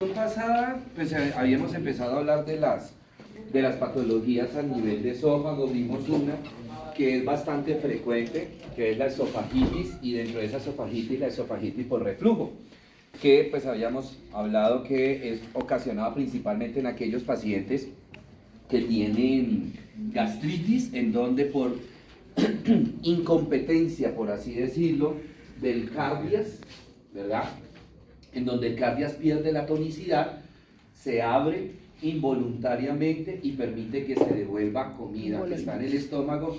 Pasada, pues habíamos empezado a hablar de las patologías a nivel de esófago. Vimos una que es bastante frecuente, que es la esofagitis, y dentro de esa esofagitis, la esofagitis por reflujo, que pues habíamos hablado que es ocasionada principalmente en aquellos pacientes que tienen gastritis, en donde por incompetencia, por así decirlo, del cardias, ¿verdad?, en donde el cardias pierde la tonicidad, se abre involuntariamente y permite que se devuelva comida que está en el estómago,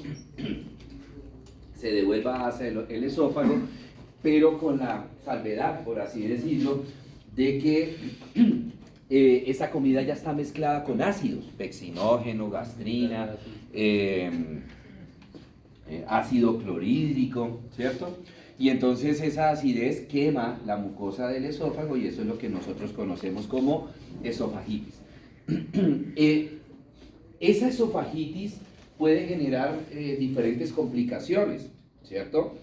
se devuelva hacia el esófago, pero con la salvedad, por así decirlo, de que esa comida ya está mezclada con ácidos, pexinógeno, gastrina, ácido clorhídrico, ¿cierto? Y entonces esa acidez quema la mucosa del esófago y eso es lo que nosotros conocemos como esofagitis. Esa esofagitis puede generar diferentes complicaciones, ¿cierto?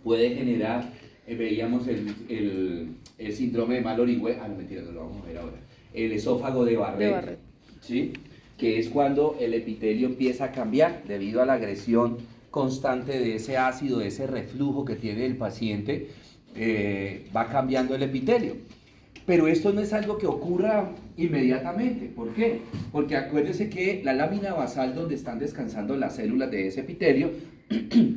Puede generar, veíamos el síndrome de Mallory-Weiss, no mentira, no lo vamos a ver ahora, el esófago de Barrett, ¿sí?, que es cuando el epitelio empieza a cambiar debido a la agresión constante de ese ácido, de ese reflujo que tiene el paciente, va cambiando el epitelio. Pero esto no es algo que ocurra inmediatamente. ¿Por qué? Porque acuérdense que la lámina basal donde están descansando las células de ese epitelio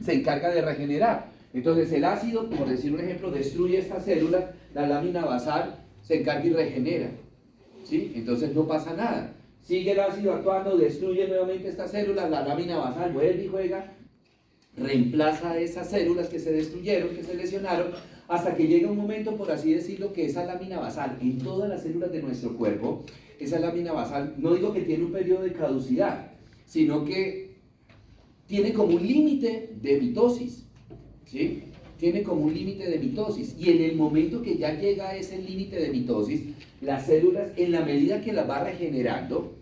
se encarga de regenerar. Entonces el ácido, por decir un ejemplo, destruye estas células, la lámina basal se encarga y regenera, ¿sí? Entonces no pasa nada. Sigue el ácido actuando, destruye nuevamente estas células, la lámina basal vuelve y juega, reemplaza esas células que se destruyeron, que se lesionaron, hasta que llega un momento, por así decirlo, que esa lámina basal, en todas las células de nuestro cuerpo, esa lámina basal, no digo que tiene un periodo de caducidad, sino que tiene como un límite de mitosis, ¿sí? Tiene como un límite de mitosis, y en el momento que ya llega a ese límite de mitosis, las células, en la medida que las va regenerando,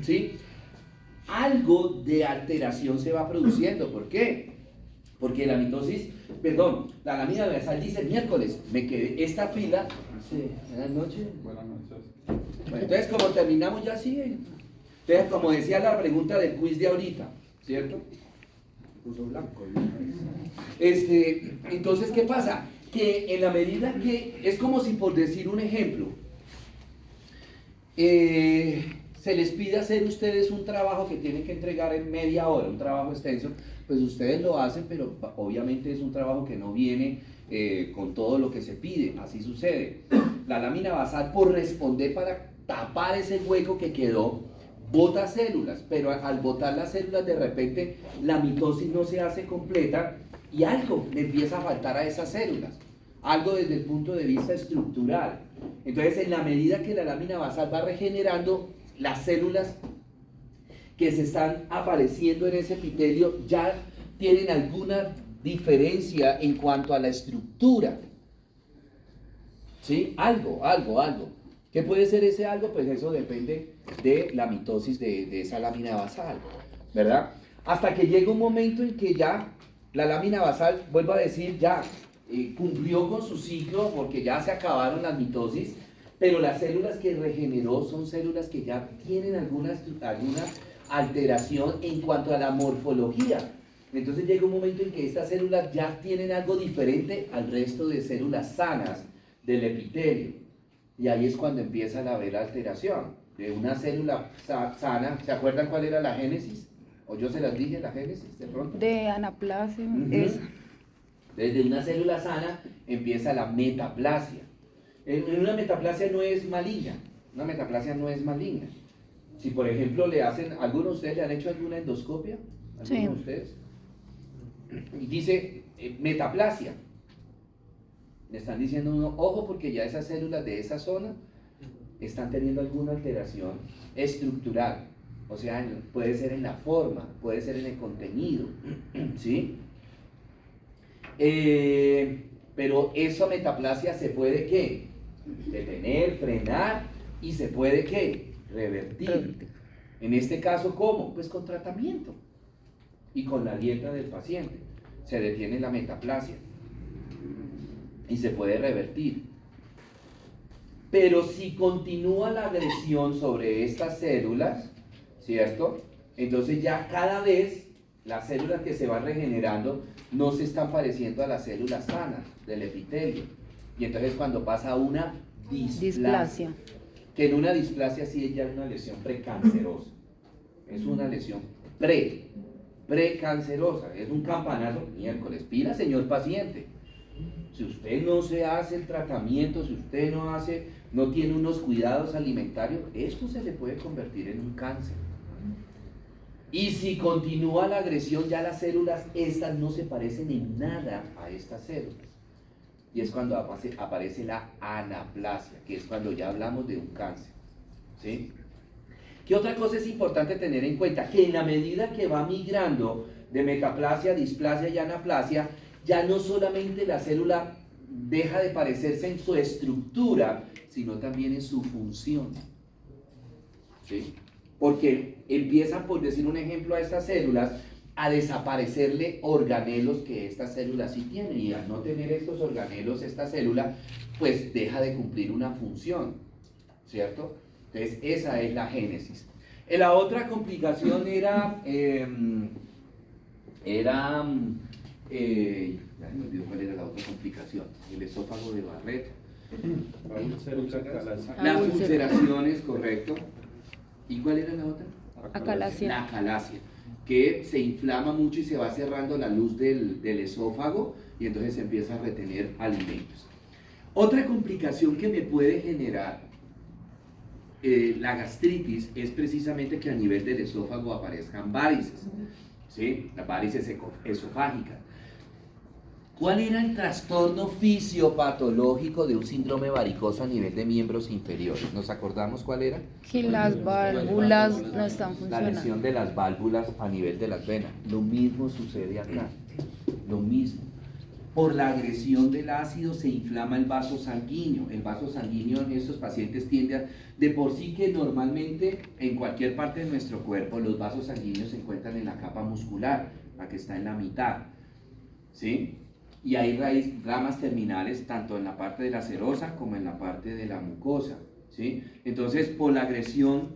¿sí?, algo de alteración se va produciendo. ¿Por qué? Porque la mitosis, la lámina basal dice: miércoles, me quedé esta fila. Sí, buenas noches. Buenas noches. Bueno, entonces, como terminamos ya así, entonces, como decía la pregunta del quiz de ahorita, ¿cierto? Puso blanco. Entonces, ¿qué pasa? Que en la medida que, es como si, por decir un ejemplo, se les pide hacer ustedes un trabajo que tienen que entregar en media hora, un trabajo extenso, pues ustedes lo hacen, pero obviamente es un trabajo que no viene con todo lo que se pide. Así sucede. La lámina basal, por responder para tapar ese hueco que quedó, bota células, pero al botar las células, de repente la mitosis no se hace completa y algo le empieza a faltar a esas células, algo desde el punto de vista estructural. Entonces, en la medida que la lámina basal va regenerando, las células que se están apareciendo en ese epitelio ya tienen alguna diferencia en cuanto a la estructura, ¿sí? Algo. ¿Qué puede ser ese algo? Pues eso depende de la mitosis de esa lámina basal, ¿verdad? Hasta que llega un momento en que ya la lámina basal, vuelvo a decir, ya cumplió con su ciclo, porque ya se acabaron las mitosis, pero las células que regeneró son células que ya tienen alguna alteración en cuanto a la morfología. Entonces llega un momento en que estas células ya tienen algo diferente al resto de células sanas del epitelio. Y ahí es cuando empieza a haber alteración de una célula sana. ¿Se acuerdan cuál era la génesis? ¿O yo se las dije, la génesis, de pronto? De anaplasia. Desde una célula sana empieza la metaplasia. Una metaplasia no es maligna. Una metaplasia no es maligna. Si, por ejemplo, ¿algunos de ustedes le han hecho alguna endoscopia? ¿Algunos Sí. de ustedes? Y dice metaplasia. Le están diciendo a uno, ojo, porque ya esas células de esa zona están teniendo alguna alteración estructural. O sea, puede ser en la forma, puede ser en el contenido, ¿sí? Pero esa metaplasia se puede, ¿qué? Detener, frenar, y se puede, ¿qué? Revertir. En este caso, ¿cómo? Pues con tratamiento y con la dieta del paciente. Se detiene la metaplasia y se puede revertir. Pero si continúa la agresión sobre estas células, ¿cierto? Entonces ya cada vez las células que se van regenerando no se están pareciendo a las células sanas del epitelio. Y entonces cuando pasa una displasia, que en una displasia sí es ya una lesión precancerosa, es una lesión precancerosa, es un campanazo, miércoles, pila señor paciente. Si usted no se hace el tratamiento, si usted no tiene unos cuidados alimentarios, esto se le puede convertir en un cáncer. Y si continúa la agresión, ya las células, estas no se parecen en nada a estas células. Y es cuando aparece la anaplasia, que es cuando ya hablamos de un cáncer. ¿Sí? ¿Qué otra cosa es importante tener en cuenta? Que en la medida que va migrando de metaplasia, displasia y anaplasia, ya no solamente la célula deja de parecerse en su estructura, sino también en su función. ¿Sí? Porque empiezan, por decir un ejemplo, a estas células a desaparecerle organelos que estas células sí tienen, y al no tener estos organelos, esta célula, pues deja de cumplir una función, ¿cierto? Entonces, esa es la génesis. La otra complicación era ya me olvidó cuál era la otra complicación, el esófago de Barrett. Las ulceraciones, correcto. ¿Y cuál era la otra? Acalasia. La acalasia, que se inflama mucho y se va cerrando la luz del esófago y entonces se empieza a retener alimentos. Otra complicación que me puede generar la gastritis es precisamente que a nivel del esófago aparezcan varices, ¿sí? Las varices esofágicas. ¿Cuál era el trastorno fisiopatológico de un síndrome varicoso a nivel de miembros inferiores? ¿Nos acordamos cuál era? Que las válvulas no están La funcionando. lesión de las válvulas a nivel de las venas. Lo mismo sucede acá. Lo mismo. Por la agresión del ácido se inflama el vaso sanguíneo. El vaso sanguíneo en estos pacientes tiende a... De por sí que normalmente en cualquier parte de nuestro cuerpo los vasos sanguíneos se encuentran en la capa muscular, la que está en la mitad. ¿Sí? Y hay ramas terminales tanto en la parte de la serosa como en la parte de la mucosa, ¿sí? Entonces, por la agresión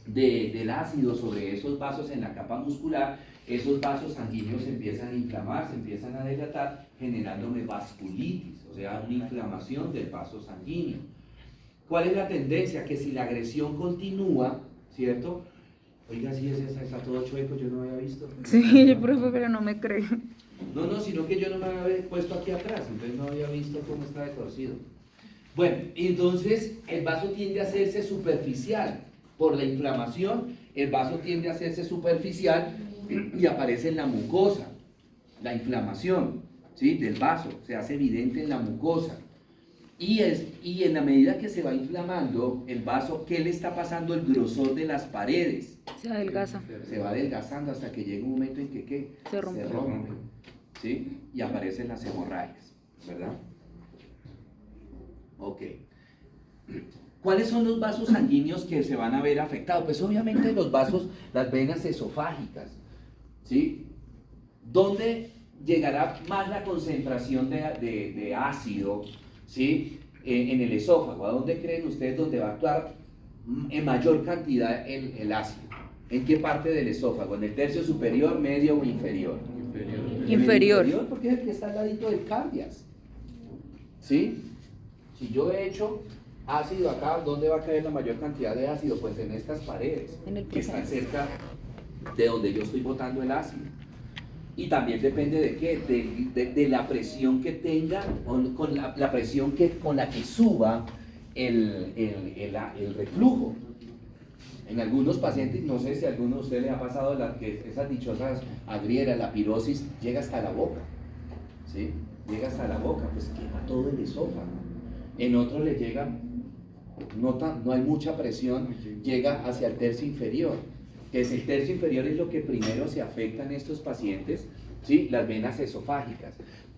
del ácido sobre esos vasos en la capa muscular, esos vasos sanguíneos se empiezan a inflamar, se empiezan a dilatar, generándome vasculitis, o sea, una inflamación del vaso sanguíneo. ¿Cuál es la tendencia? Que si la agresión continúa, ¿cierto? Oiga, si es esa, está todo chueco, yo no había visto. Sí, profe, pero no me creo. No, sino que yo no me había puesto aquí atrás, entonces no había visto cómo está de torcido. Bueno, entonces el vaso tiende a hacerse superficial. Por la inflamación, el vaso tiende a hacerse superficial y aparece en la mucosa. La inflamación, ¿sí?, del vaso se hace evidente en la mucosa. Y en la medida que se va inflamando el vaso, ¿qué le está pasando? El grosor de las paredes. Se adelgaza. Se va adelgazando hasta que llega un momento en que ¿qué? Se rompe. ¿Sí? Y aparecen las hemorragias, ¿verdad? Ok. ¿Cuáles son los vasos sanguíneos que se van a ver afectados? Pues obviamente los vasos, las venas esofágicas, ¿sí? ¿Dónde llegará más la concentración de ácido, ¿sí?, en el esófago? ¿A dónde creen ustedes donde va a actuar en mayor cantidad el ácido? ¿En qué parte del esófago? ¿En el tercio superior, medio o inferior? Inferior. Porque es el que está al ladito del cardias. ¿Sí? Si yo he hecho ácido acá, ¿dónde va a caer la mayor cantidad de ácido? Pues en estas paredes, En el que están proceso. cerca de donde yo estoy botando el ácido. Y también depende de qué, de la presión que tenga, con la presión con la que suba el reflujo. En algunos pacientes, no sé si a alguno de ustedes les ha pasado que esas dichosas agrieras, la pirosis, llega hasta la boca, ¿sí? Llega hasta la boca, pues quema todo el esófago. En otros le llega, no hay mucha presión, llega hacia el tercio inferior, que es el tercio inferior es lo que primero se afecta en estos pacientes, ¿sí? Las venas esofágicas.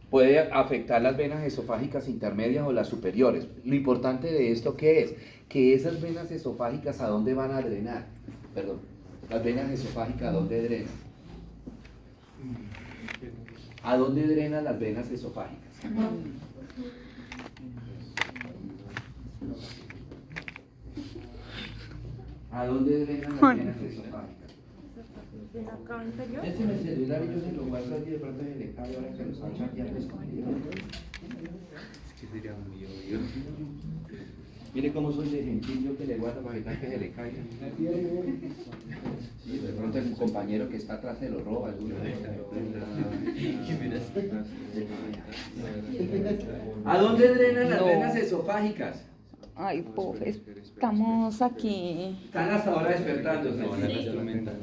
Puede afectar las venas esofágicas intermedias o las superiores. Lo importante de esto, ¿qué es? Que esas venas esofágicas, ¿a dónde van a drenar? Perdón, las venas esofágicas, ¿a dónde drenan? ¿A dónde drenan las venas esofágicas? ¿A dónde drenan las venas esofágicas? ¿En acá inferior? Este me celular y yo se lo guardo allí, de pronto se le cae ahora que lo están chateando escondido. Es que sería muy obvio. Mire cómo soy de gentil yo que le guardo para evitar que se le caiga. Sí, de pronto el compañero que está atrás se lo roba. ¿A dónde drenan las No. venas esofágicas? Ay, pobre, estamos aquí. Están hasta ahora despertándose. No, la instrumental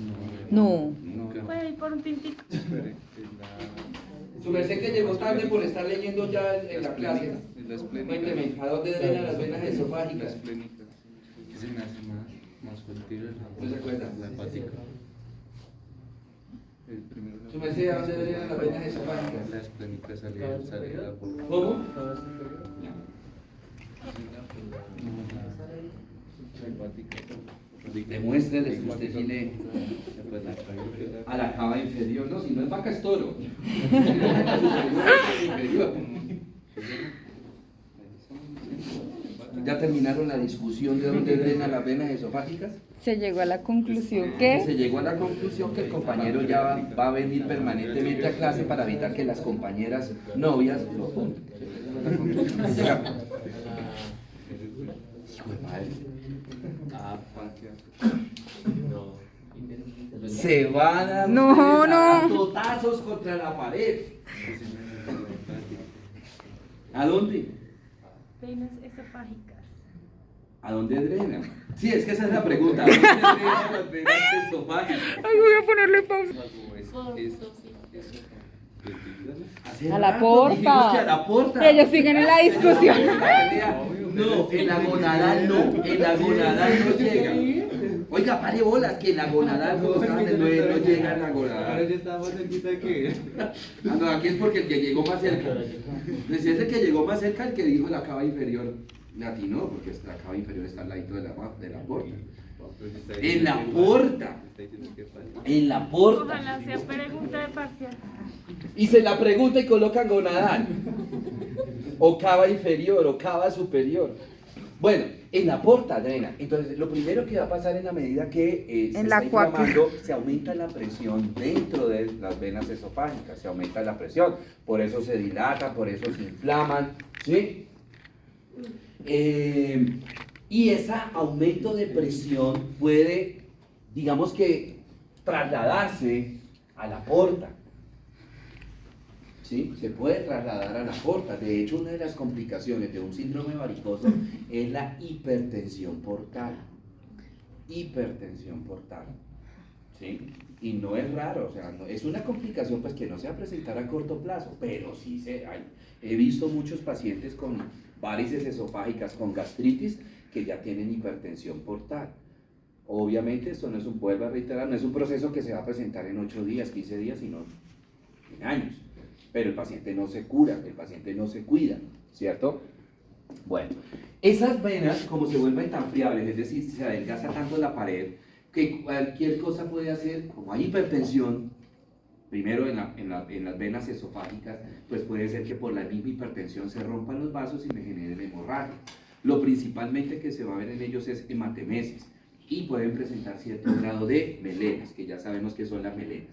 No. nunca. Puede ir por un tintico. Espere, es Su merced que llegó tarde por estar leyendo ya en la clase. es la esplénica. Cuénteme, ¿a dónde drenan las venas La esofágicas? esplénica. Que se me hace más fuerte. ¿No se acuerda? La hepática. El primero. Su merced, ¿a dónde drenan las venas esofágicas? La esplénica sale de la boca. ¿Cómo? La hepática. Demuéstrele que usted tiene a la cava inferior. No, si no es vaca es toro. ¿Ya terminaron la discusión de dónde drenan las venas esofágicas? Se llegó a la conclusión Se que llegó a la conclusión que el compañero ya va a venir permanentemente a clase para evitar que las compañeras novias lo junten. Esa es la conclusión que llegamos. Hijo de madre. Se van a No, dar no. totazos contra la pared. ¿A dónde? Venas esofágicas. ¿A dónde drenan? Sí, es que esa es la pregunta. ¿A dónde drenan las venas esofágicas? ay, voy a ponerle pausa. Hace A la rato dijimos que a porta. la porta. Ellos siguen en la discusión. No, en la gonadal no, en la gonadal no llega. Oiga, pare bolas, que en la gonadal no llega en la gonadal. ya estaba más cerquita que él. Ah, no, aquí es porque el que llegó más cerca. Pues es el que llegó más cerca el que dijo la cava inferior. Latino, porque la cava inferior está al ladito de la porta. En la porta. En la porta. Ojalá sea pregunta de parcial. Y se la pregunta y colocan gonadal. O cava inferior o cava superior. Bueno, en la porta drena. Entonces, lo primero que va a pasar en la medida que se En está la cuaca. inflamando, se aumenta la presión dentro de las venas esofágicas, se aumenta la presión. Por eso se dilatan, por eso se inflaman, ¿sí? Y ese aumento de presión puede, digamos que, trasladarse a la porta. ¿Sí? Se puede trasladar a la porta. De hecho, una de las complicaciones de un síndrome varicoso es la hipertensión portal. Hipertensión portal. ¿Sí? Y no es raro, o sea, es una complicación pues que no se va a presentar a corto plazo, pero sí hay. He visto muchos pacientes con varices esofágicas, con gastritis, que ya tienen hipertensión portal. Obviamente esto no es vuelvo a reiterar, no es un proceso que se va a presentar en 8 días, 15 días, sino en años. Pero el paciente no se cura, el paciente no se cuida, ¿cierto? Bueno, esas venas, como se vuelven tan friables, es decir, se adelgaza tanto la pared, que cualquier cosa puede hacer, como hay hipertensión, primero en las venas esofágicas, pues puede ser que por la misma hipertensión se rompan los vasos y me generen hemorragia. Lo principalmente que se va a ver en ellos es hematemesis, y pueden presentar cierto grado de melenas, que ya sabemos que son las melenas.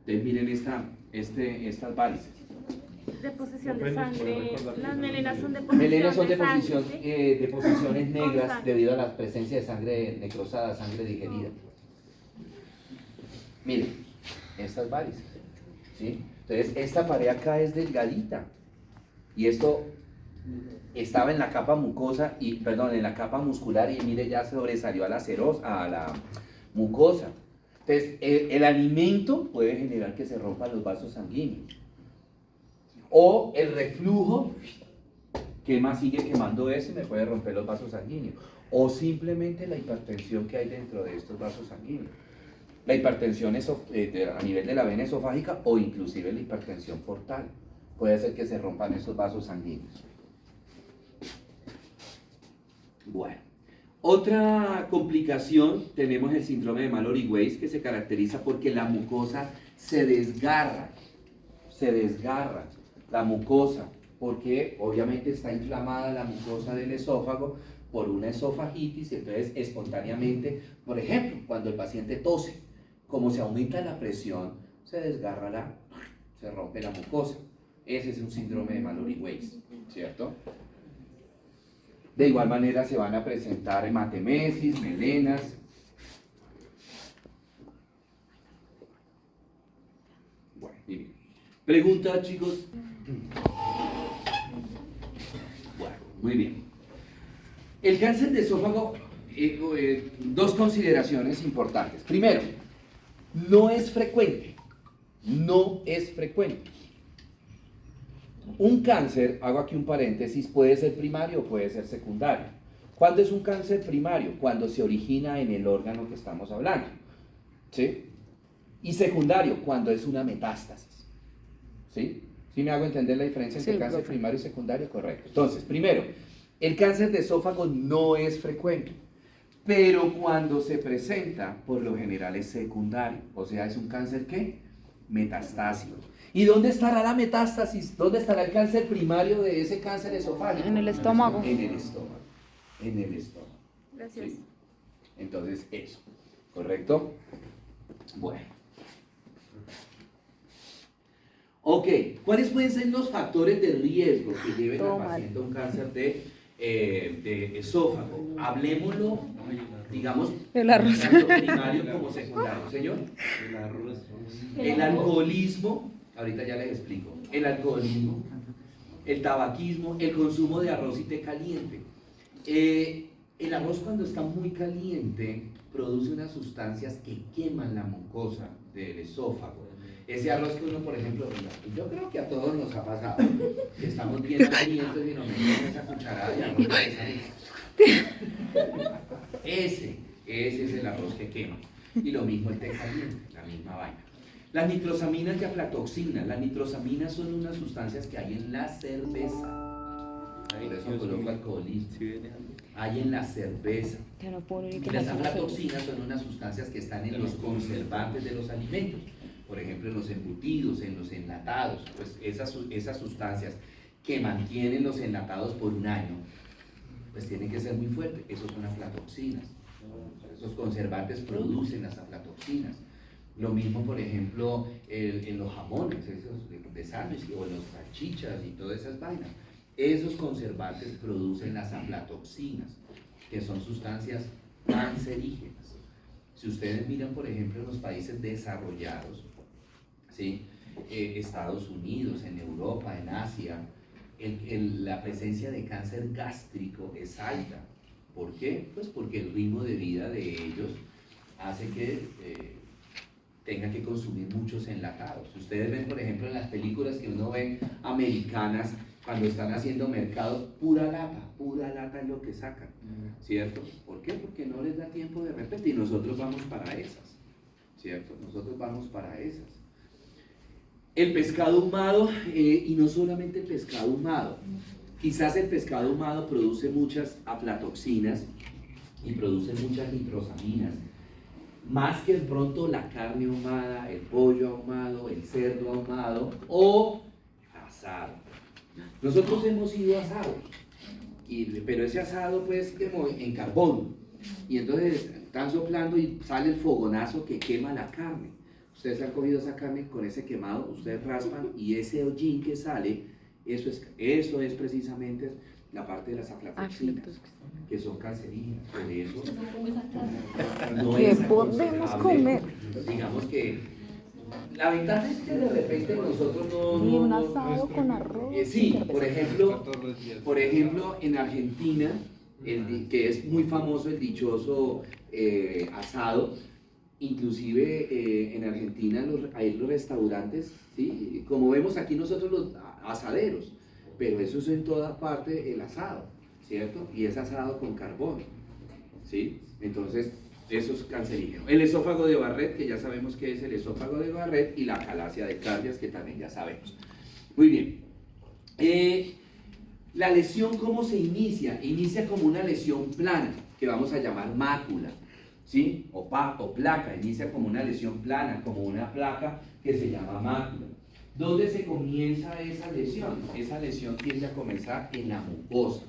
Entonces miren estas varices. Deposición de sangre. Las melenas son deposición Melenas son de sangre, ¿sí? deposiciones negras Constante. debido a la presencia de sangre necrosada, sangre digerida. Miren, estas varices, ¿sí? Entonces esta pared acá es delgadita y esto estaba en la capa mucosa en la capa muscular y mire ya sobresalió a la mucosa. Entonces el alimento puede generar que se rompan los vasos sanguíneos. O el reflujo, que más sigue quemando eso y me puede romper los vasos sanguíneos. O simplemente la hipertensión que hay dentro de estos vasos sanguíneos. La hipertensión a nivel de la vena esofágica o inclusive la hipertensión portal. Puede hacer que se rompan esos vasos sanguíneos. Bueno, otra complicación tenemos el síndrome de Mallory-Weiss, que se caracteriza porque la mucosa se desgarra la mucosa, porque obviamente está inflamada la mucosa del esófago por una esofagitis, entonces espontáneamente, por ejemplo, cuando el paciente tose, como se aumenta la presión, se desgarra se rompe la mucosa. Ese es un síndrome de Mallory-Weiss, ¿cierto? De igual manera se van a presentar hematemesis, melenas. Bueno, bien. Preguntas, chicos. Bueno, muy bien. El cáncer de esófago, dos consideraciones importantes. Primero, no es frecuente. No es frecuente. Un cáncer, hago aquí un paréntesis, puede ser primario o puede ser secundario. ¿Cuándo es un cáncer primario? Cuando se origina en el órgano que estamos hablando, ¿sí? Y secundario, cuando es una metástasis, ¿sí? ¿Sí me hago entender la diferencia entre cáncer primario y secundario? Correcto. Entonces, primero, el cáncer de esófago no es frecuente, pero cuando se presenta, por lo general es secundario, o sea, es un cáncer, ¿qué? Metastásico. ¿Y dónde estará la metástasis? ¿Dónde estará el cáncer primario de ese cáncer esofágico? En el estómago. En el estómago. En el estómago. Gracias. ¿Sí? Entonces, eso. ¿Correcto? Bueno. Ok. ¿Cuáles pueden ser los factores de riesgo que lleven al paciente a un cáncer de esófago? Hablemoslo, digamos, El arroz. tanto primario como secundario, señor. El arroz. El alcoholismo, ahorita ya les explico, el alcoholismo, el tabaquismo, el consumo de arroz y té caliente. El arroz cuando está muy caliente produce unas sustancias que queman la mucosa del esófago. Ese arroz que uno, por ejemplo, yo creo que a todos nos ha pasado, que estamos bien hambrientos y nos metemos esa cucharada de arroz. Ese es el arroz que quema. Y lo mismo el té caliente, la misma vaina. Las nitrosaminas y aflatoxinas. Las nitrosaminas son unas sustancias que hay en la cerveza. Por eso coloco alcoholismo. Hay en la cerveza. Ya no puedo ni que Las la aflatoxinas son unas sustancias que están en los conservantes de los alimentos. Por ejemplo, en los embutidos, en los enlatados. Pues esas sustancias que mantienen los enlatados por un año, pues tienen que ser muy fuertes. Esos son aflatoxinas. Esos conservantes producen las aflatoxinas. Lo mismo, por ejemplo, en los jamones, esos de sándwich, o en las salchichas y todas esas vainas. Esos conservantes producen las aflatoxinas, que son sustancias cancerígenas. Si ustedes miran, por ejemplo, en los países desarrollados, ¿sí? Estados Unidos, en Europa, en Asia, la presencia de cáncer gástrico es alta. ¿Por qué? Pues porque el ritmo de vida de ellos hace que tengan que consumir muchos enlatados. Ustedes ven, por ejemplo, en las películas que uno ve americanas, cuando están haciendo mercado, pura lata es lo que sacan, ¿cierto? ¿Por qué? Porque no les da tiempo de repente y nosotros vamos para esas, ¿cierto? Nosotros vamos para esas. El pescado ahumado, y no solamente el pescado ahumado, quizás el pescado ahumado produce muchas aflatoxinas y produce muchas nitrosaminas, más que de pronto la carne ahumada, el pollo ahumado, el cerdo ahumado o asado. Nosotros hemos ido asados, pero ese asado pues como en carbón, y entonces están soplando y sale el fogonazo que quema la carne. Ustedes han cogido esa carne con ese quemado, ustedes raspan y ese hollín que sale, eso es precisamente la parte de las aflatoxinas, que son cancerígenas. Por eso no ¿Qué es podemos aconsejable. comer? Digamos que la ventaja es que de repente nosotros Y un no asado con arroz. sí, por ejemplo, en Argentina, que es muy famoso el dichoso asado, inclusive en Argentina hay los restaurantes, ¿sí? Como vemos aquí nosotros los asaderos, pero eso es en toda parte el asado, ¿cierto? Y es asado con carbón, ¿sí? Entonces, eso es cancerígeno. El esófago de Barrett, que ya sabemos que es el esófago de Barrett, y la acalasia de Cardias, que también ya sabemos. Muy bien. La lesión, ¿cómo se inicia? Inicia como una lesión plana, que vamos a llamar mácula, ¿sí? O placa, inicia como una lesión plana, como una placa que se llama mácula. ¿Dónde se comienza esa lesión? Esa lesión tiende a comenzar en la mucosa.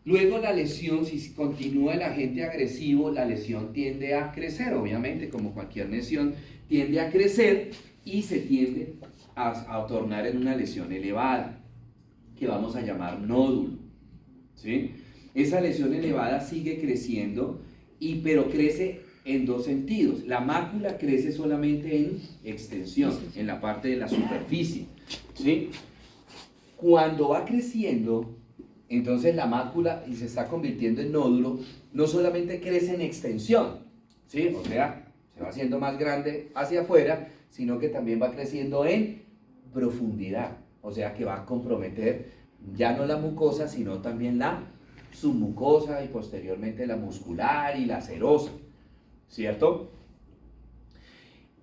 Luego la lesión, si continúa el agente agresivo, la lesión tiende a crecer, obviamente, como cualquier lesión, tiende a crecer y se tiende a tornar en una lesión elevada, que vamos a llamar nódulo, ¿sí? Esa lesión elevada sigue creciendo, pero crece en dos sentidos. La mácula crece solamente en extensión, en la parte de la superficie, ¿sí? Cuando va creciendo, entonces la mácula y se está convirtiendo en nódulo, no solamente crece en extensión, ¿sí? O sea, se va haciendo más grande hacia afuera, sino que también va creciendo en profundidad, o sea que va a comprometer ya no la mucosa, sino también la submucosa y posteriormente la muscular y la serosa, ¿cierto?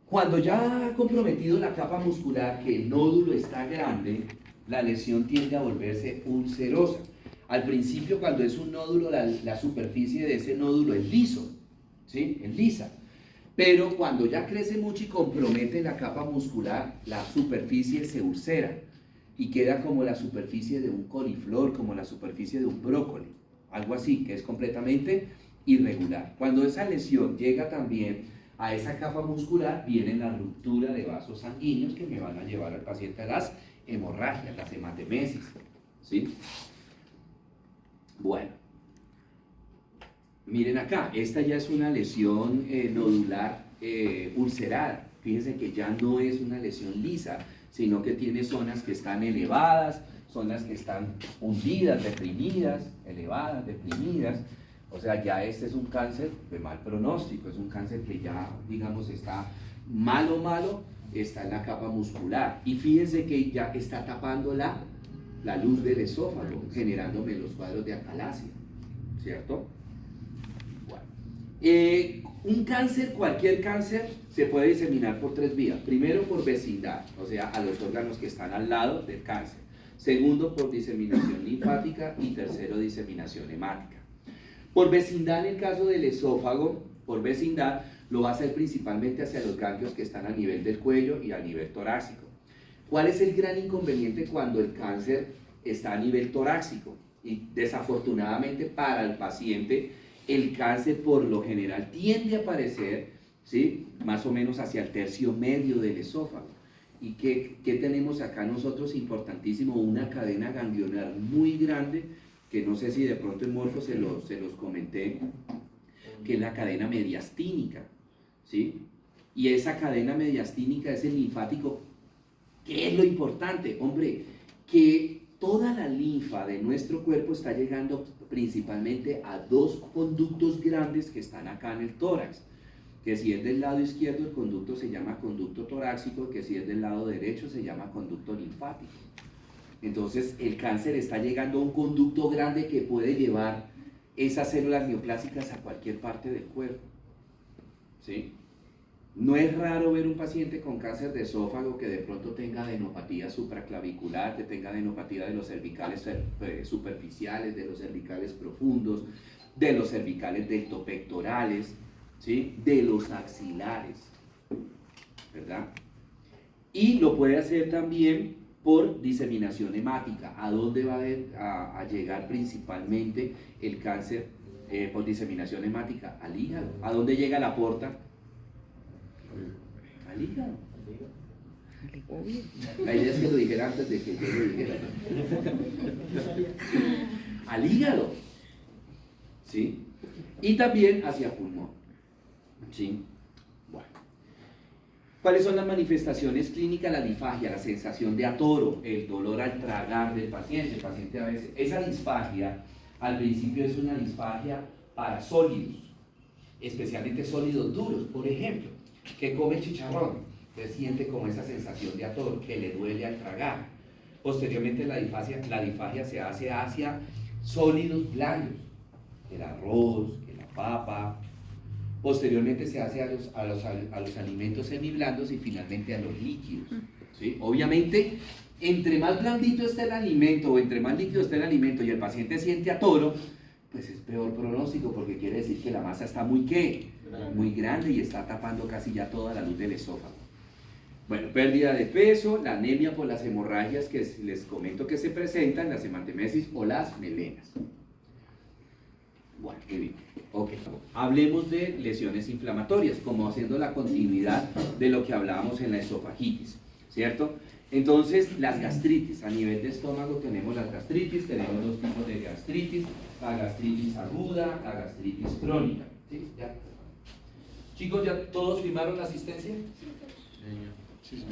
Cuando ya ha comprometido la capa muscular, que el nódulo está grande, la lesión tiende a volverse ulcerosa. Al principio, cuando es un nódulo, la superficie de ese nódulo es liso, ¿sí? Es lisa. Pero cuando ya crece mucho y compromete la capa muscular, la superficie se ulcera y queda como la superficie de un coliflor, como la superficie de un brócoli, algo así, que es completamente irregular. Cuando esa lesión llega también a esa capa muscular, viene la ruptura de vasos sanguíneos que me van a llevar al paciente a las hemorragias, las hematemesis, ¿sí? Bueno, miren acá, esta ya es una lesión nodular ulcerada. Fíjense que ya no es una lesión lisa, sino que tiene zonas que están elevadas, zonas que están hundidas, deprimidas, elevadas, deprimidas. O sea, ya este es un cáncer de mal pronóstico, es un cáncer que ya, digamos, está malo, está en la capa muscular. Y fíjense que ya está tapando la luz del esófago, generándome los cuadros de acalasia, ¿cierto? Bueno. Un cáncer, cualquier cáncer, se puede diseminar por tres vías. Primero, por vecindad, o sea, a los órganos que están al lado del cáncer. Segundo, por diseminación linfática. Y tercero, diseminación hemática. Por vecindad, en el caso del esófago, por vecindad, lo va a hacer principalmente hacia los ganglios que están a nivel del cuello y a nivel torácico. ¿Cuál es el gran inconveniente cuando el cáncer está a nivel torácico? Y desafortunadamente para el paciente, el cáncer por lo general tiende a aparecer, ¿sí?, más o menos hacia el tercio medio del esófago. ¿Y qué tenemos acá nosotros? Importantísimo, una cadena ganglionar muy grande, que no sé si de pronto en Morfo se los comenté, que es la cadena mediastínica, ¿sí? Y esa cadena mediastínica es el linfático. ¿Qué es lo importante? Hombre, que toda la linfa de nuestro cuerpo está llegando principalmente a dos conductos grandes que están acá en el tórax, que si es del lado izquierdo el conducto se llama conducto torácico, que si es del lado derecho se llama conducto linfático. Entonces el cáncer está llegando a un conducto grande que puede llevar esas células neoplásicas a cualquier parte del cuerpo, ¿sí? No es raro ver un paciente con cáncer de esófago que de pronto tenga adenopatía supraclavicular, que tenga adenopatía de los cervicales superficiales, de los cervicales profundos, de los cervicales deltopectorales, ¿sí?, de los axilares, ¿verdad? Y lo puede hacer también por diseminación hemática. ¿A dónde va a llegar principalmente el cáncer por diseminación hemática? Al hígado. ¿A dónde llega la porta? Al hígado. La idea es que lo dijera antes de que yo lo dijera. Al hígado, ¿sí? Y también hacia pulmón, ¿sí? Bueno. ¿Cuáles son las manifestaciones clínicas? La disfagia, la sensación de atoro, el dolor al tragar del paciente. El paciente a veces, esa disfagia al principio es una disfagia para sólidos, especialmente sólidos duros. Por ejemplo, que come chicharrón, que siente como esa sensación de atoro, que le duele al tragar. Posteriormente la disfagia se hace hacia sólidos blandos, el arroz, que la papa. Posteriormente se hace a los alimentos semiblandos y finalmente a los líquidos, ¿sí? Obviamente, entre más blandito esté el alimento o entre más líquido esté el alimento y el paciente siente atoro, pues es peor pronóstico, porque quiere decir que la masa está muy grande y está tapando casi ya toda la luz del esófago. Bueno, pérdida de peso, la anemia por las hemorragias que les comento que se presentan, las hematemesis o las melenas. Bueno, muy bien. Ok. Hablemos de lesiones inflamatorias, como haciendo la continuidad de lo que hablábamos en la esofagitis, ¿cierto? Entonces, las gastritis, a nivel de estómago tenemos las gastritis, tenemos dos tipos de gastritis, la gastritis aguda, la gastritis crónica. ¿Sí? ¿Ya? Chicos, ¿ya todos firmaron la asistencia? Sí,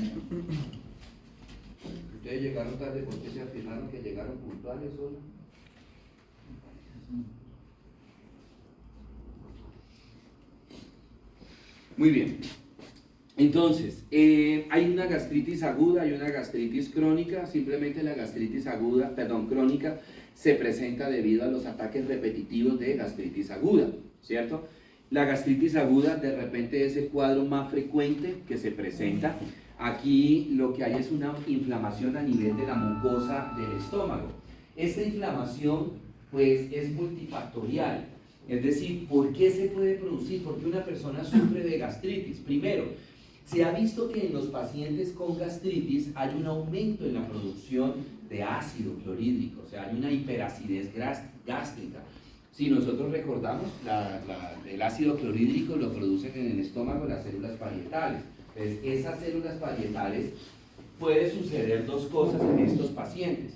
Ustedes llegaron tarde porque se afirmaron que llegaron puntuales solo. Muy bien. Entonces, hay una gastritis aguda y una gastritis crónica. Simplemente la gastritis aguda, crónica, se presenta debido a los ataques repetitivos de gastritis aguda, ¿cierto? La gastritis aguda de repente es el cuadro más frecuente que se presenta. Aquí lo que hay es una inflamación a nivel de la mucosa del estómago. Esta inflamación pues es multifactorial, es decir, ¿por qué se puede producir? ¿Por qué una persona sufre de gastritis? Primero, se ha visto que en los pacientes con gastritis hay un aumento en la producción de ácido clorhídrico, o sea, hay una hiperacidez gástrica. Si nosotros recordamos, el ácido clorhídrico lo producen en el estómago las células parietales. Entonces, esas células parietales, puede suceder dos cosas en estos pacientes: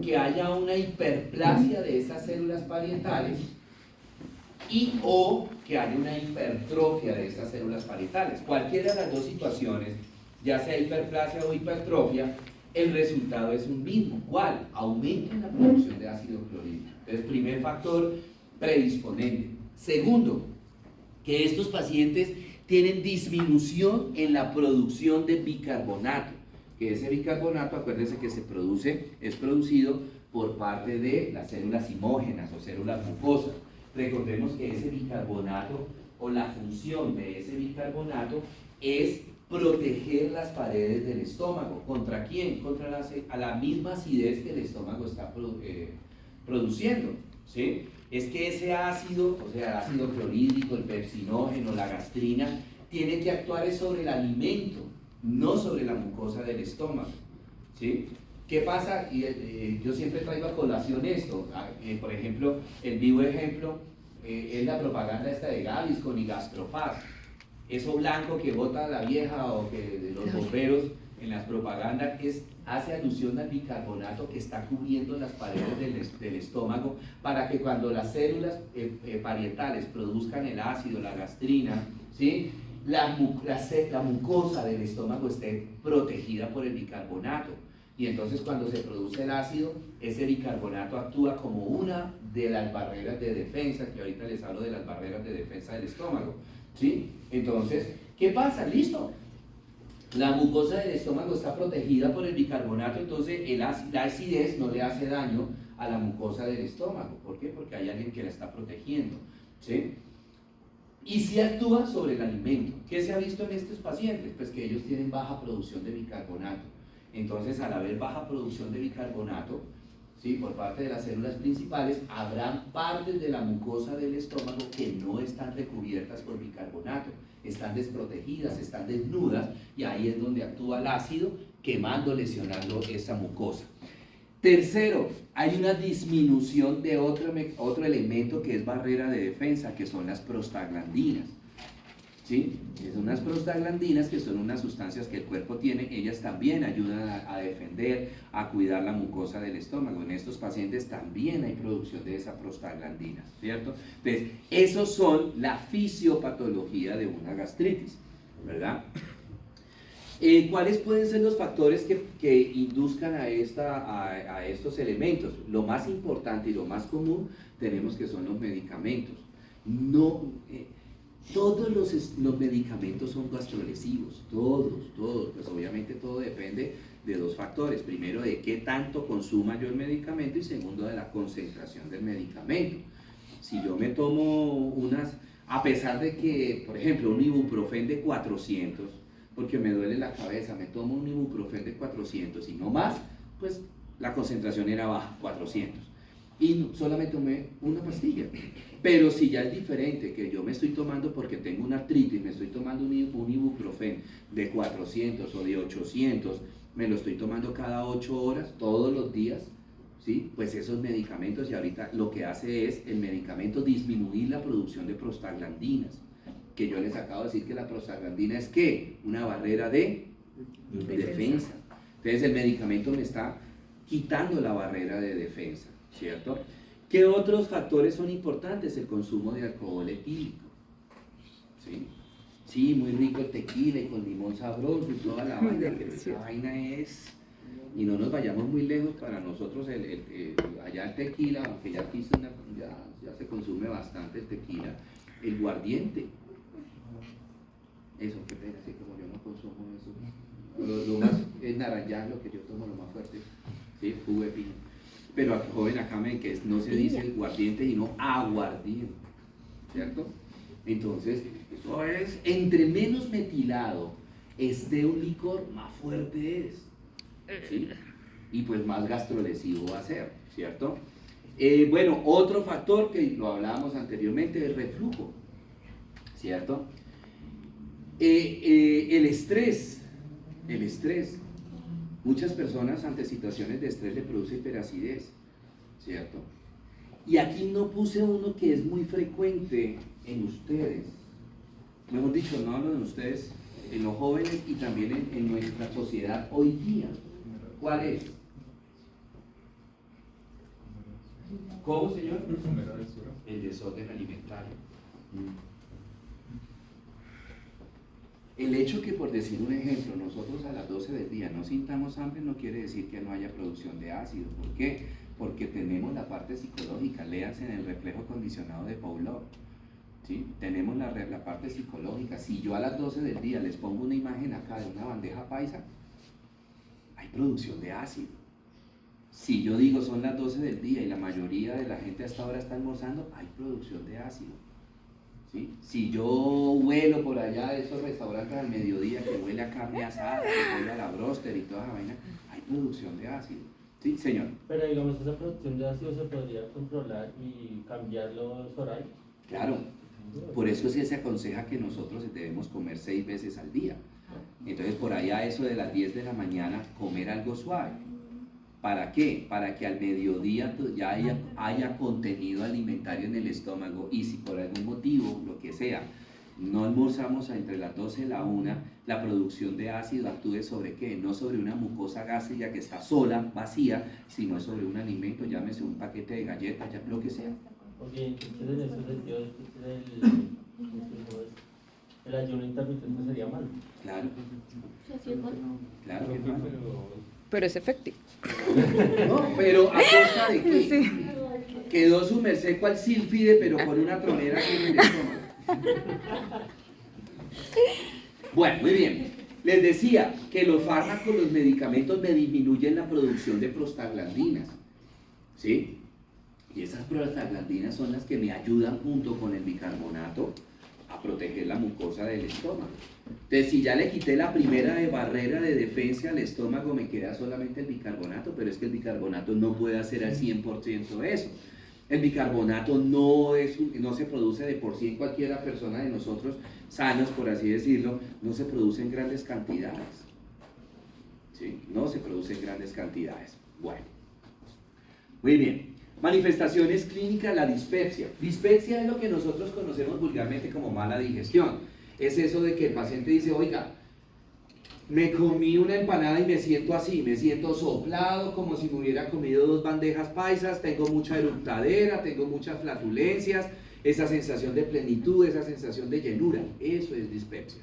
que haya una hiperplasia de esas células parietales y o que haya una hipertrofia de estas células parietales. Cualquiera de las dos situaciones, ya sea hiperplasia o hipertrofia, el resultado es un mismo. ¿Cuál? Aumento en la producción de ácido clorhídrico. Entonces, primer factor predisponente. Segundo, que estos pacientes tienen disminución en la producción de bicarbonato, que ese bicarbonato, acuérdense que es producido por parte de las células imógenas o células mucosas. Recordemos que ese bicarbonato, o la función de ese bicarbonato, es proteger las paredes del estómago. ¿Contra quién? Contra la misma acidez que el estómago está produciendo, ¿sí? Es que ese ácido, o sea, el ácido clorhídrico, el pepsinógeno, la gastrina, tiene que actuar sobre el alimento, no sobre la mucosa del estómago, ¿sí? ¿Qué pasa? Yo siempre traigo a colación esto. Por ejemplo, el vivo ejemplo es la propaganda esta de Gaviscon y Gastrofaz. Eso blanco que bota la vieja o que de los bomberos en las propagandas hace alusión al bicarbonato que está cubriendo las paredes del estómago, para que cuando las células parietales produzcan el ácido, la gastrina, ¿sí?, la mucosa del estómago esté protegida por el bicarbonato. Y entonces cuando se produce el ácido, ese bicarbonato actúa como una de las barreras de defensa, que ahorita les hablo de las barreras de defensa del estómago, ¿sí? Entonces, ¿qué pasa? Listo. La mucosa del estómago está protegida por el bicarbonato, entonces la acidez no le hace daño a la mucosa del estómago. ¿Por qué? Porque hay alguien que la está protegiendo, ¿sí? Y si actúa sobre el alimento. ¿Qué se ha visto en estos pacientes? Pues que ellos tienen baja producción de bicarbonato. Entonces, al haber baja producción de bicarbonato, ¿sí?, por parte de las células principales, habrán partes de la mucosa del estómago que no están recubiertas por bicarbonato, están desprotegidas, están desnudas, y ahí es donde actúa el ácido, quemando, lesionando esa mucosa. Tercero, hay una disminución de otro elemento que es barrera de defensa, que son las prostaglandinas. ¿Sí? Son unas prostaglandinas que son unas sustancias que el cuerpo tiene, ellas también ayudan a defender, a cuidar la mucosa del estómago. En estos pacientes también hay producción de esas prostaglandinas, ¿cierto? Entonces, esos son la fisiopatología de una gastritis, ¿verdad? ¿Cuáles pueden ser los factores que induzcan a estos elementos? Lo más importante y lo más común tenemos que son los medicamentos. Todos los medicamentos son gastrolesivos, todos, pues obviamente todo depende de dos factores: primero, de qué tanto consuma yo el medicamento, y segundo, de la concentración del medicamento. Si yo me tomo a pesar de que, por ejemplo, un ibuprofén de 400, porque me duele la cabeza, me tomo un ibuprofén de 400 y no más, pues la concentración era baja, 400. y solamente tomé una pastilla. Pero si ya es diferente, que yo me estoy tomando porque tengo una artritis, me estoy tomando un ibuprofeno de 400 o de 800, me lo estoy tomando cada 8 horas, todos los días, ¿sí? Pues esos medicamentos, y ahorita lo que hace es el medicamento disminuir la producción de prostaglandinas, que yo les acabo de decir que la prostaglandina es ¿qué? Una barrera de defensa. Entonces el medicamento me está quitando la barrera de defensa, ¿cierto? ¿Qué otros factores son importantes? El consumo de alcohol etílico, ¿sí? Sí, muy rico el tequila y con limón sabroso y toda la vaina, pero esa vaina es... Y no nos vayamos muy lejos, para nosotros allá el tequila, aunque ya aquí ya se consume bastante el tequila, el guardiente. Eso, qué pena, así como yo no consumo eso. Lo más es naranjá, lo que yo tomo, lo más fuerte, ¿sí? Jugo de piña. Pero joven, acá no se dice guardiente, sino aguardiente, ¿cierto? Entonces, eso es, entre menos metilado esté un licor, más fuerte es, ¿sí? Y pues más gastrolesivo va a ser, ¿cierto? Bueno, otro factor que lo hablábamos anteriormente es el reflujo, ¿cierto? El estrés. Muchas personas ante situaciones de estrés le produce hiperacidez, ¿cierto? Y aquí no puse uno que es muy frecuente en ustedes, mejor dicho, no hablo en ustedes, en los jóvenes y también en nuestra sociedad hoy día. ¿Cuál es? ¿Cómo, señor? El desorden alimentario. El hecho que, por decir un ejemplo, nosotros a las 12 del día no sintamos hambre no quiere decir que no haya producción de ácido. ¿Por qué? Porque tenemos la parte psicológica, léanse en el reflejo condicionado de Pavlov, ¿sí? Tenemos la parte psicológica. Si yo a las 12 del día les pongo una imagen acá de una bandeja paisa, hay producción de ácido. Si yo digo son las 12 del día y la mayoría de la gente hasta ahora está almorzando, hay producción de ácido. ¿Sí? Si yo huelo por allá de esos restaurantes al mediodía que huele a carne asada, que huele a la bróster y toda esa vaina, hay producción de ácido. ¿Sí, señor? Pero digamos, esa producción de ácido se podría controlar y cambiar los horarios. Claro, por eso es que se aconseja que nosotros debemos comer 6 veces al día. Entonces por allá a eso de las 10 de la mañana comer algo suave. ¿Para qué? Para que al mediodía ya haya contenido alimentario en el estómago, y si por algún motivo, lo que sea, no almorzamos entre las 12 y la 1, la producción de ácido actúe sobre ¿qué? No sobre una mucosa gástrica que está sola, vacía, sino sobre un alimento, llámese un paquete de galletas, ya lo que sea. Ok, entonces en ese sentido el ayuno intermitente sería malo. Claro. Claro que es malo. Pero es efectivo. No, pero ¿a costa de qué? Sí. Quedó su merced cual sílfide, pero con una tronera aquí en el estómago. Bueno, muy bien. Les decía que los fármacos, los medicamentos me disminuyen la producción de prostaglandinas, ¿sí? Y esas prostaglandinas son las que me ayudan junto con el bicarbonato a proteger la mucosa del estómago. Entonces, si ya le quité la primera barrera de defensa al estómago, me queda solamente el bicarbonato, pero es que el bicarbonato no puede hacer al 100% eso. El bicarbonato no se produce de por sí en cualquiera persona de nosotros, sanos por así decirlo, no se produce en grandes cantidades. ¿Sí? No se produce en grandes cantidades. Bueno, muy bien. Manifestaciones clínicas, la dispepsia. Dispepsia es lo que nosotros conocemos vulgarmente como mala digestión. Es eso de que el paciente dice, oiga, me comí una empanada y me siento así, me siento soplado, como si me hubiera comido 2 bandejas paisas, tengo mucha eructadera, tengo muchas flatulencias, esa sensación de plenitud, esa sensación de llenura, eso es dispepsia.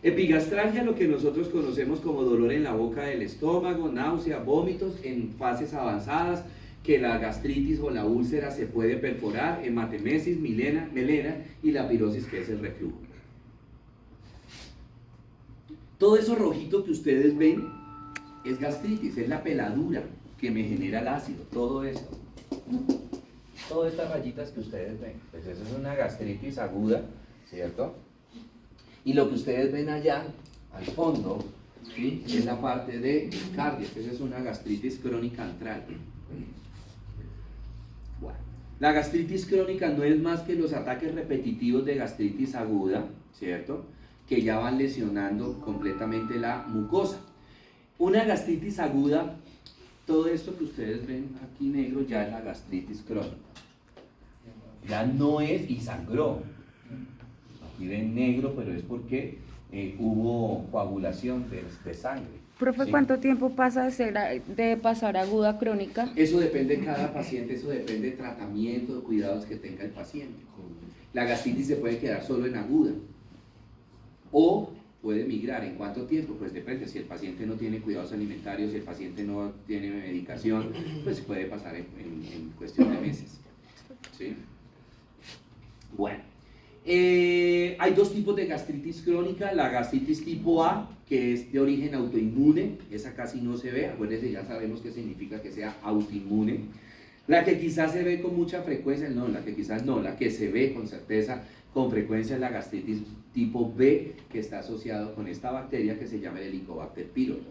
Epigastralgia, lo que nosotros conocemos como dolor en la boca del estómago, náusea, vómitos en fases avanzadas, que la gastritis o la úlcera se puede perforar, hematemesis, melena y la pirosis, que es el reflujo. Todo eso rojito que ustedes ven es gastritis, es la peladura que me genera el ácido, todo esto. Todas estas rayitas que ustedes ven, pues eso es una gastritis aguda, ¿cierto? Y lo que ustedes ven allá, al fondo, ¿sí? Es la parte de cardia, esa es una gastritis crónica antral. La gastritis crónica no es más que los ataques repetitivos de gastritis aguda, ¿cierto? Que ya van lesionando completamente la mucosa. Una gastritis aguda, todo esto que ustedes ven aquí negro ya es la gastritis crónica. Ya no es, y sangró. Aquí ven negro, pero es porque hubo coagulación de sangre. Profe, ¿sí? ¿cuánto tiempo pasa de pasar aguda a crónica? Eso depende de cada paciente, eso depende de tratamiento, de cuidados que tenga el paciente. La gastritis se puede quedar solo en aguda o puede migrar. ¿En cuánto tiempo? Pues depende. Si el paciente no tiene cuidados alimentarios, si el paciente no tiene medicación, pues puede pasar en cuestión de meses. ¿Sí? Bueno, hay dos tipos de gastritis crónica. La gastritis tipo A, que es de origen autoinmune, esa casi no se ve, acuérdense, ya sabemos qué significa que sea autoinmune. La que quizás se ve con mucha frecuencia, no, la que quizás no, la que se ve con certeza, con frecuencia es la gastritis tipo B, que está asociado con esta bacteria que se llama el Helicobacter pylori.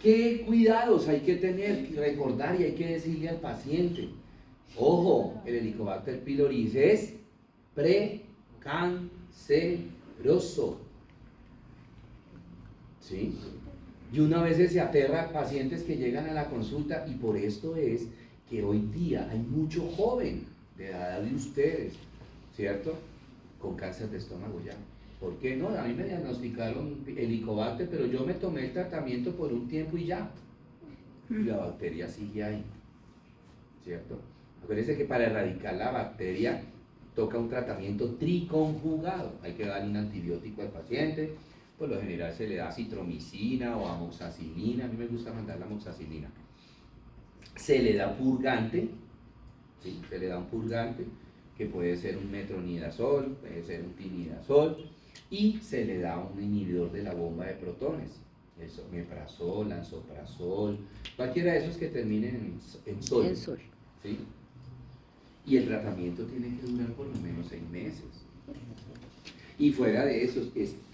¿Qué cuidados hay que tener, recordar y hay que decirle al paciente? Ojo, el Helicobacter pylori es precanceroso. ¿Sí? Y una vez se aterra a pacientes que llegan a la consulta, y por esto es que hoy día hay mucho joven de la edad de ustedes, ¿cierto? Con cáncer de estómago ya. ¿Por qué no? A mí me diagnosticaron Helicobacter, pero yo me tomé el tratamiento por un tiempo y ya. Y la bacteria sigue ahí, ¿cierto? Acuérdense que para erradicar la bacteria toca un tratamiento triconjugado. Hay que darle un antibiótico al paciente. Por lo general se le da citromicina o amoxicilina. A mí me gusta mandar la amoxicilina. Se le da purgante, ¿sí? Se le da un purgante que puede ser un metronidazol, puede ser un tinidazol, y se le da un inhibidor de la bomba de protones, el omeprazol, lansoprazol, cualquiera de esos que terminen en sol. En sol. ¿Sí? Y el tratamiento tiene que durar por lo menos 6 meses. Y fuera de eso,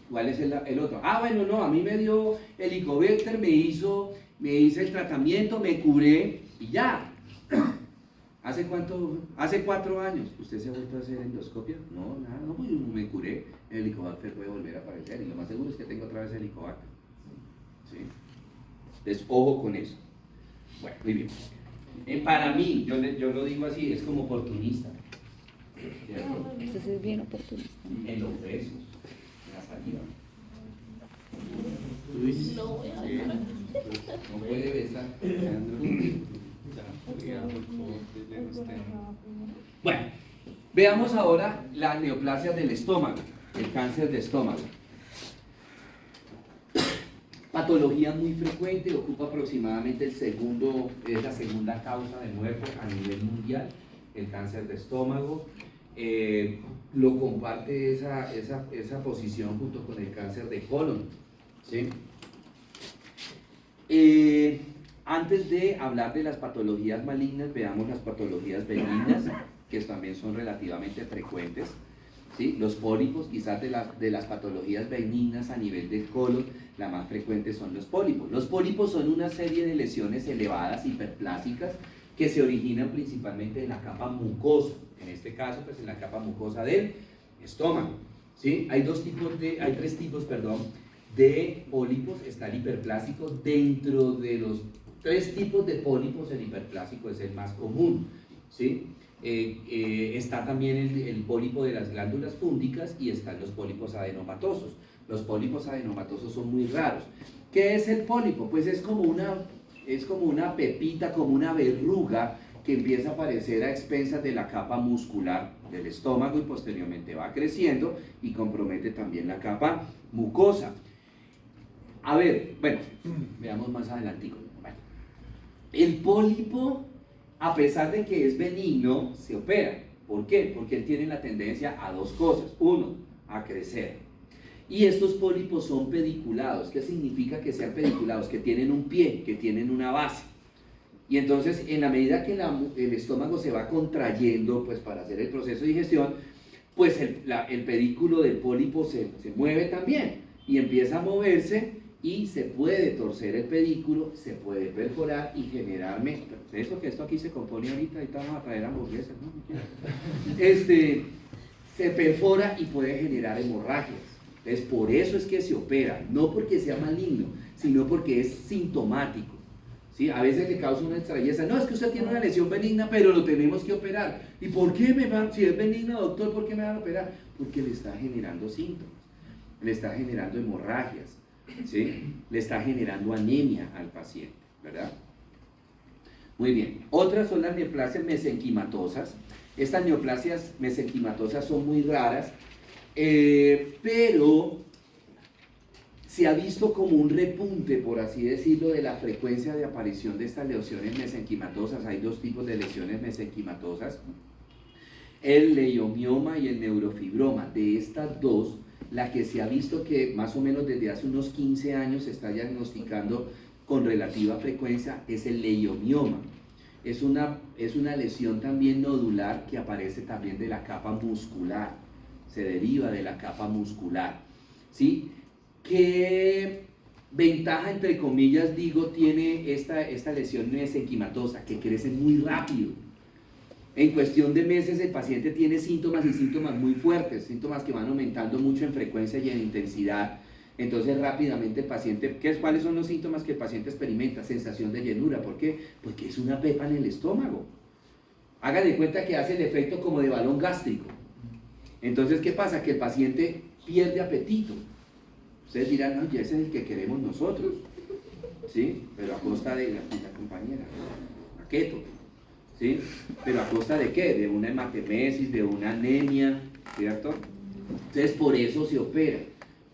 ¿cuál es el otro? Ah, bueno, no, a mí me dio Helicobacter, me hice el tratamiento, me curé y ya. ¿Hace cuánto? Hace 4 años. ¿Usted se ha vuelto a hacer endoscopia? No, nada, no, pues yo me curé. El Helicobacter puede volver a aparecer y lo más seguro es que tengo otra vez Helicobacter. ¿Sí? Entonces, ojo con eso. Bueno, muy bien. Para mí, yo lo digo así, es como oportunista. ¿Cierto? Este sí es bien oportunista. En los besos, en la saliva. No puede besar. Bueno, veamos ahora la neoplasia del estómago, el cáncer de estómago. Patología muy frecuente, ocupa aproximadamente es la segunda causa de muerte a nivel mundial, el cáncer de estómago. Lo comparte esa posición junto con el cáncer de colon. ¿Sí? Antes de hablar de las patologías malignas, veamos las patologías benignas, que también son relativamente frecuentes. ¿Sí? Los pólipos, quizás de las patologías benignas a nivel del colon, la más frecuente son los pólipos. Los pólipos son una serie de lesiones elevadas, hiperplásicas, que se originan principalmente en la capa mucosa, en este caso, pues en la capa mucosa del estómago. ¿Sí? Hay 3 tipos, de pólipos. Está el hiperplásico. Dentro de los 3 tipos de pólipos, el hiperplásico es el más común. ¿Sí? Está también el pólipo de las glándulas fúngicas y están los pólipos adenomatosos. Los pólipos adenomatosos son muy raros. ¿Qué es el pólipo? Pues es como una pepita, como una verruga que empieza a aparecer a expensas de la capa muscular del estómago y posteriormente va creciendo y compromete también la capa mucosa. A ver, bueno, veamos más adelantico. Bueno, el pólipo, a pesar de que es benigno, se opera. ¿Por qué? Porque él tiene la tendencia a 2 cosas. 1, a crecer. Y estos pólipos son pediculados. ¿Qué significa que sean pediculados? Que tienen un pie, que tienen una base. Y entonces, en la medida que el estómago se va contrayendo, pues para hacer el proceso de digestión, pues el pedículo del pólipo se mueve también y empieza a moverse y se puede torcer el pedículo, se puede perforar y generarme, eso que esto aquí se compone ahorita vamos a traer hamburguesas, ¿no? Se perfora y puede generar hemorragias. Entonces, por eso es que se opera, no porque sea maligno, sino porque es sintomático. ¿Sí? A veces le causa una extrañeza, no, es que usted tiene una lesión benigna, pero lo tenemos que operar. ¿Y por qué si es benigna, doctor, por qué me van a operar? Porque le está generando síntomas, le está generando hemorragias, ¿sí? Le está generando anemia al paciente, ¿verdad? Muy bien, otras son las neoplasias mesenquimatosas. Estas neoplasias mesenquimatosas son muy raras, pero se ha visto como un repunte, por así decirlo, de la frecuencia de aparición de estas lesiones mesenquimatosas. Hay dos tipos de lesiones mesenquimatosas, el leiomioma y el neurofibroma. De estas dos, la que se ha visto que más o menos desde hace unos 15 años se está diagnosticando con relativa frecuencia es el leiomioma. Es una lesión también nodular que aparece también de la capa muscular, se deriva de la capa muscular, ¿sí? ¿Qué ventaja, entre comillas, digo, tiene esta lesión mesenquimatosa? Que crece muy rápido. En cuestión de meses el paciente tiene síntomas y síntomas muy fuertes, síntomas que van aumentando mucho en frecuencia y en intensidad. Entonces rápidamente el paciente, ¿cuáles son los síntomas que el paciente experimenta? Sensación de llenura. ¿Por qué? Porque es una pepa en el estómago. Hagan de cuenta que hace el efecto como de balón gástrico. Entonces, ¿qué pasa? Que el paciente pierde apetito. Ustedes dirán, no, ya ese es el que queremos nosotros, ¿sí? Pero a costa de la compañera, la keto, ¿sí? Pero a costa de ¿qué? De una hematemesis, de una anemia, ¿cierto? Entonces, por eso se opera,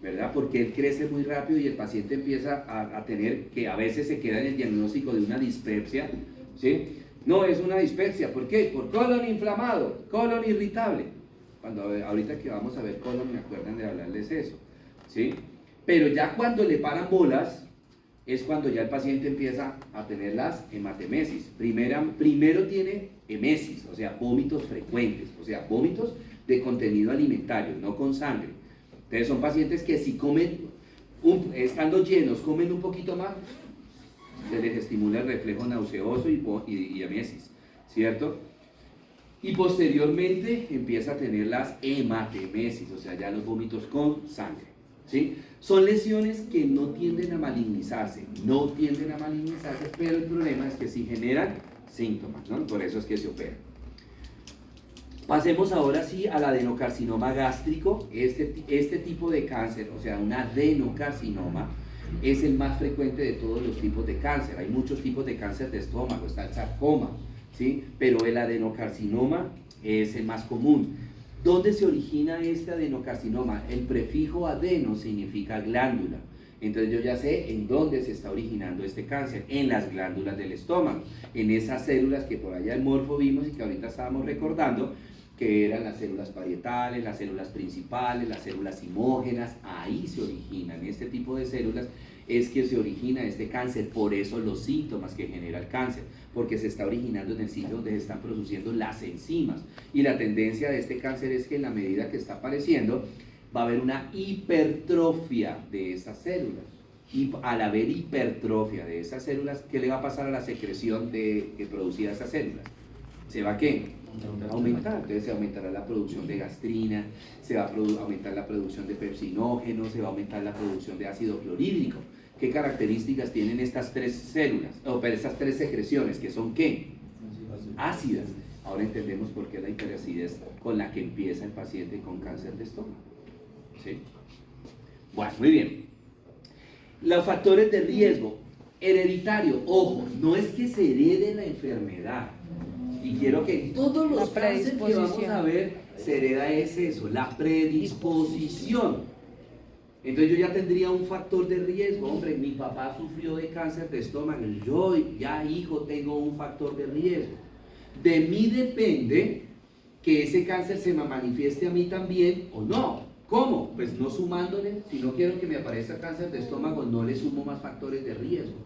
¿verdad? Porque él crece muy rápido y el paciente empieza a tener, que a veces se queda en el diagnóstico de una dispepsia, ¿sí? No, es una dispepsia, ¿por qué? Por colon inflamado, colon irritable. Ahorita que vamos a ver colon, me acuerdan de hablarles eso, ¿sí? Pero ya cuando le paran bolas, es cuando ya el paciente empieza a tener las hematemesis. Primero tiene emesis, o sea, vómitos frecuentes, o sea, vómitos de contenido alimentario, no con sangre. Entonces son pacientes que si comen, estando llenos, comen un poquito más, se les estimula el reflejo nauseoso y emesis, ¿cierto? Y posteriormente empieza a tener las hematemesis, o sea, ya los vómitos con sangre, ¿sí? Son lesiones que no tienden a malignizarse, pero el problema es que sí generan síntomas, ¿no? Por eso es que se operan. Pasemos ahora sí al adenocarcinoma gástrico. Este tipo de cáncer, o sea, un adenocarcinoma, es el más frecuente de todos los tipos de cáncer. Hay muchos tipos de cáncer de estómago, está el sarcoma, ¿sí? Pero el adenocarcinoma es el más común. ¿Dónde se origina este adenocarcinoma? El prefijo adeno significa glándula. Entonces yo ya sé en dónde se está originando este cáncer, en las glándulas del estómago, en esas células que por allá en Morfo vimos y que ahorita estábamos recordando, que eran las células parietales, las células principales, las células imógenas. Ahí se originan, este tipo de células es que se origina este cáncer. Por eso los síntomas que genera el cáncer, porque se está originando en el sitio donde se están produciendo las enzimas, y la tendencia de este cáncer es que en la medida que está apareciendo va a haber una hipertrofia de esas células, y al haber hipertrofia de esas células, ¿qué le va a pasar a la secreción que producía esas células? ¿Se va a qué? Aumentar. Entonces se aumentará la producción de gastrina, se va a aumentar la producción de pepsinógeno, se va a aumentar la producción de ácido clorhídrico. ¿Qué características tienen estas tres células, estas tres secreciones, que son qué? Ácidas. Ahora entendemos por qué la hiperacidez con la que empieza el paciente con cáncer de estómago, ¿sí? Bueno, muy bien. Los factores de riesgo. Hereditario, ojo, no es que se herede la enfermedad. Y quiero que todos los cánceres que vamos a ver, se hereda eso, la predisposición. Entonces yo ya tendría un factor de riesgo. Hombre, mi papá sufrió de cáncer de estómago, yo ya hijo tengo un factor de riesgo. De mí depende que ese cáncer se me manifieste a mí también o no. ¿Cómo? Pues no sumándole. Si no quiero que me aparezca cáncer de estómago, no le sumo más factores de riesgo.